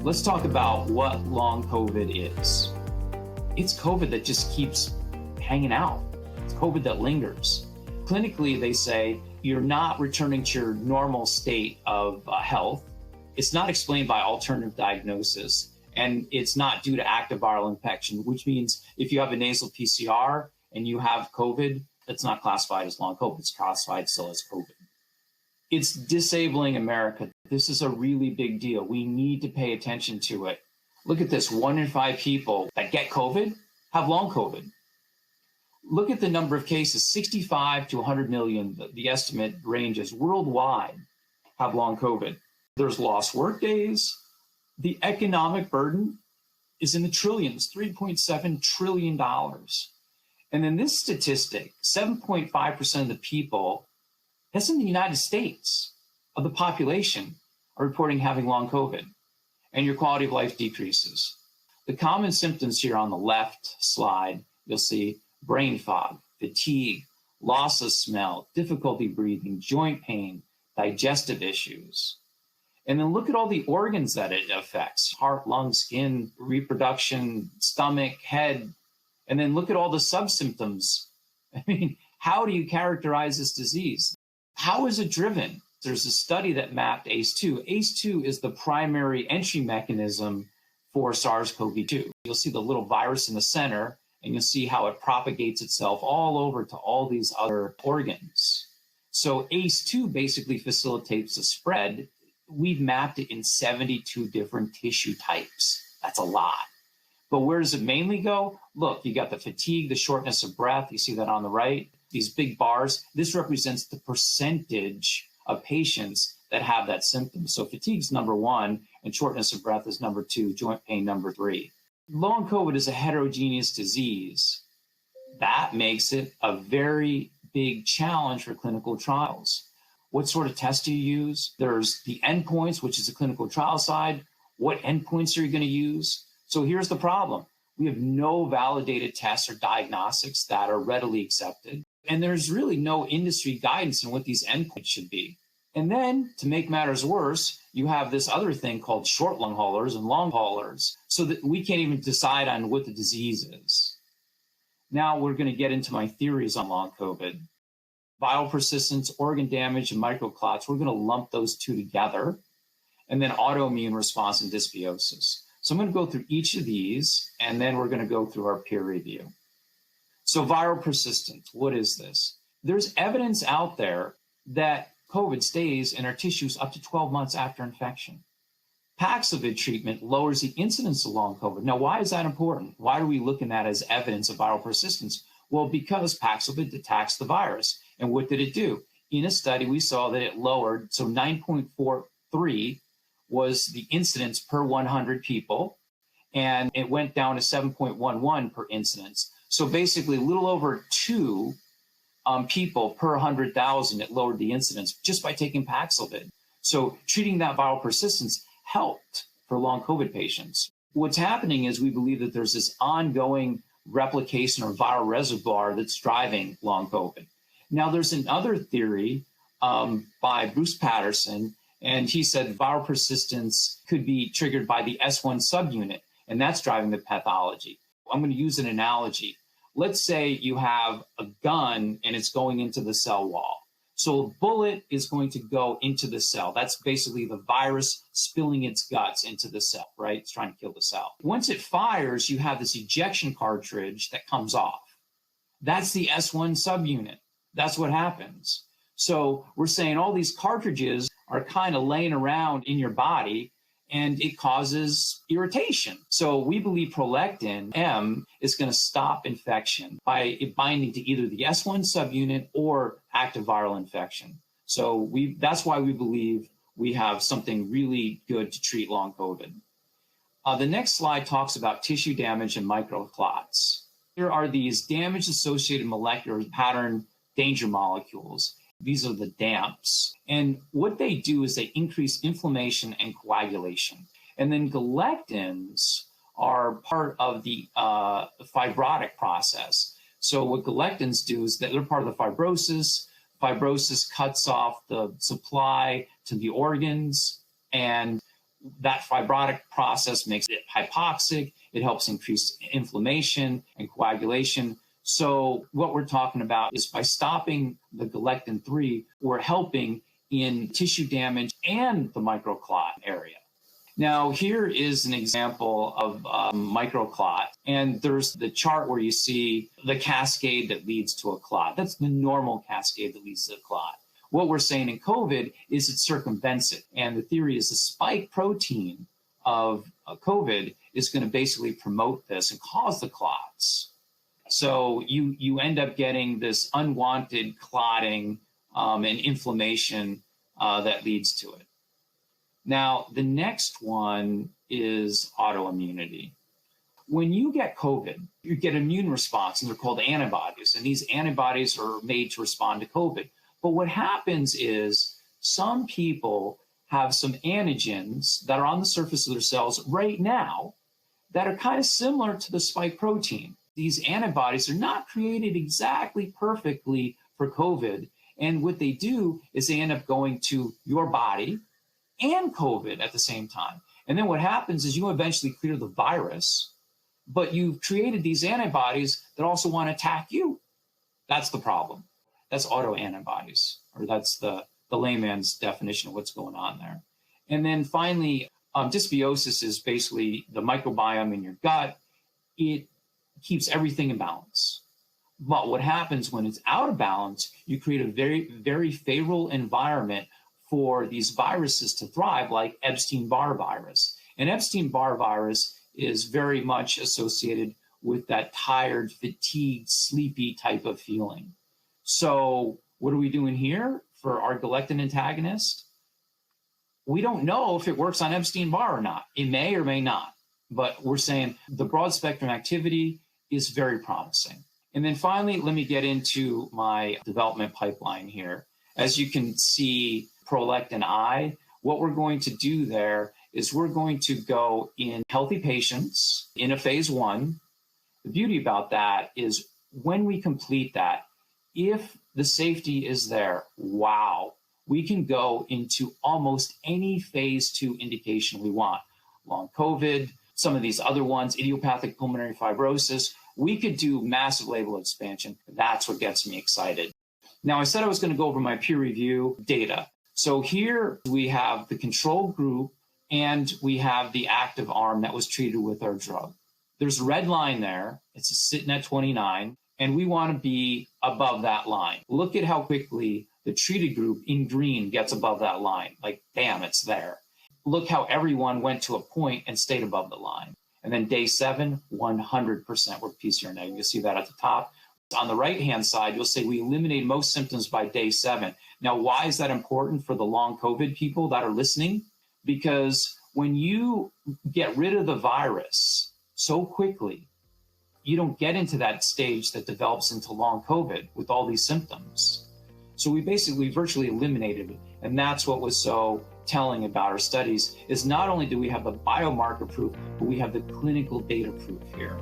Let's talk about what long COVID is. It's COVID that just keeps hanging out. It's COVID that lingers. Clinically, they say you're not returning to your normal state of health. It's not explained by alternative diagnosis, and it's not due to active viral infection, which means if you have a nasal PCR and you have COVID, it's not classified as long COVID. It's classified still as COVID. It's disabling America. This is a really big deal. We need to pay attention to it. Look at this. 1 in 5 people that get COVID have long COVID. Look at the number of cases, 65 to 100 million, the estimate ranges worldwide have long COVID. There's lost work days. The economic burden is in the trillions, $3.7 trillion. And then this statistic, 7.5% of the people, that's in the United States, of the population are reporting having long COVID, and your quality of life decreases. The common symptoms here on the left slide, you'll see brain fog, fatigue, loss of smell, difficulty breathing, joint pain, digestive issues. And then look at all the organs that it affects: heart, lung, skin, reproduction, stomach, head. And then look at all the subsymptoms. I mean, how do you characterize this disease? How is it driven? There's a study that mapped ACE2. ACE2 is the primary entry mechanism for SARS-CoV-2. You'll see the little virus in the center, and you'll see how it propagates itself all over to all these other organs. So ACE2 basically facilitates the spread. We've mapped it in 72 different tissue types. That's a lot. But where does it mainly go? Look, you got the fatigue, the shortness of breath. You see that on the right? These big bars. This represents the percentage of patients that have that symptom. So fatigue's number 1, and shortness of breath is number 2, joint pain number 3. Long COVID is a heterogeneous disease. That makes it a very big challenge for clinical trials. What sort of tests do you use? There's the endpoints, which is the clinical trial side. What endpoints are you going to use? So here's the problem. We have no validated tests or diagnostics that are readily accepted. And there's really no industry guidance on what these endpoints should be. And then, to make matters worse, you have this other thing called short long haulers and long haulers, so that we can't even decide on what the disease is. Now we're going to get into my theories on long COVID. Viral persistence, organ damage, and microclots, we're going to lump those two together. And then autoimmune response and dysbiosis. So I'm going to go through each of these, and then we're going to go through our peer review. So viral persistence, what is this? There's evidence out there that COVID stays in our tissues up to 12 months after infection. Paxlovid treatment lowers the incidence of long COVID. Now, why is that important? Why are we looking at that as evidence of viral persistence? Well, because Paxlovid attacks the virus. And what did it do? In a study, we saw that it lowered, so 9.43 was the incidence per 100 people, and it went down to 7.11 per incidence. So basically, a little over 2 people per 100,000, it lowered the incidence just by taking Paxlovid. So treating that viral persistence helped for long COVID patients. What's happening is we believe that there's this ongoing replication or viral reservoir that's driving long COVID. Now, there's another theory by Bruce Patterson, and he said viral persistence could be triggered by the S1 subunit, and that's driving the pathology. I'm going to use an analogy. Let's say you have a gun and it's going into the cell wall. So a bullet is going to go into the cell. That's basically the virus spilling its guts into the cell, right? It's trying to kill the cell. Once it fires, you have this ejection cartridge that comes off. That's the S1 subunit. That's what happens. So we're saying all these cartridges are kind of laying around in your body, and it causes irritation. So we believe prolactin M is going to stop infection by it binding to either the S1 subunit or active viral infection. So that's why we believe we have something really good to treat long COVID. The next slide talks about tissue damage and microclots. Here are these damage-associated molecular pattern danger molecules. These are the DAMPs. And what they do is they increase inflammation and coagulation. And then galectins are part of the fibrotic process. So what galectins do is that they're part of the fibrosis. Fibrosis cuts off the supply to the organs, and That fibrotic process makes it hypoxic. It helps increase inflammation and coagulation. So what we're talking about is by stopping the galectin-3, we're helping in tissue damage and the microclot area. Now, here is an example of microclot, and there's the chart where you see the cascade that leads to a clot. That's the normal cascade that leads to a clot. What we're saying in COVID is it circumvents it, and the theory is the spike protein of COVID is going to basically promote this and cause the clots. So you end up getting this unwanted clotting and inflammation that leads to it. Now, the next one is autoimmunity. When you get COVID, you get immune response, and they're called antibodies, and these antibodies are made to respond to COVID. But what happens is some people have some antigens that are on the surface of their cells right now that are kind of similar to the spike protein. These antibodies are not created exactly perfectly for COVID. And what they do is they end up going to your body and COVID at the same time. And then what happens is you eventually clear the virus, but you've created these antibodies that also want to attack you. That's the problem. That's autoantibodies, or that's the layman's definition of what's going on there. And then finally, dysbiosis is basically the microbiome in your gut. It keeps everything in balance. But what happens when it's out of balance, you create a very, very favorable environment for these viruses to thrive, like Epstein-Barr virus. And Epstein-Barr virus is very much associated with that tired, fatigued, sleepy type of feeling. So what are we doing here for our galectin antagonist? We don't know if it works on Epstein-Barr or not. It may or may not, but we're saying the broad spectrum activity is very promising. And then finally, let me get into my development pipeline here. As you can see, prolectin I, what we're going to do there is we're going to go in healthy patients in a phase 1. The beauty about that is when we complete that, if the safety is there, wow, we can go into almost any phase 2 indication we want. Long COVID, some of these other ones, idiopathic pulmonary fibrosis, we could do massive label expansion. That's what gets me excited. Now, I said I was going to go over my peer review data. So here we have the control group and we have the active arm that was treated with our drug. There's a red line there. It's sitting at 29, and we want to be above that line. Look at how quickly the treated group in green gets above that line. Like, damn, it's there. Look how everyone went to a point and stayed above the line. And then day 7, 100% were PCR negative. You'll see that at the top. On the right-hand side, you'll say we eliminate most symptoms by day 7. Now, why is that important for the long COVID people that are listening? Because when you get rid of the virus so quickly, you don't get into that stage that develops into long COVID with all these symptoms. So we basically virtually eliminated it. And that's what was so telling about our studies, is not only do we have the biomarker proof, but we have the clinical data proof here.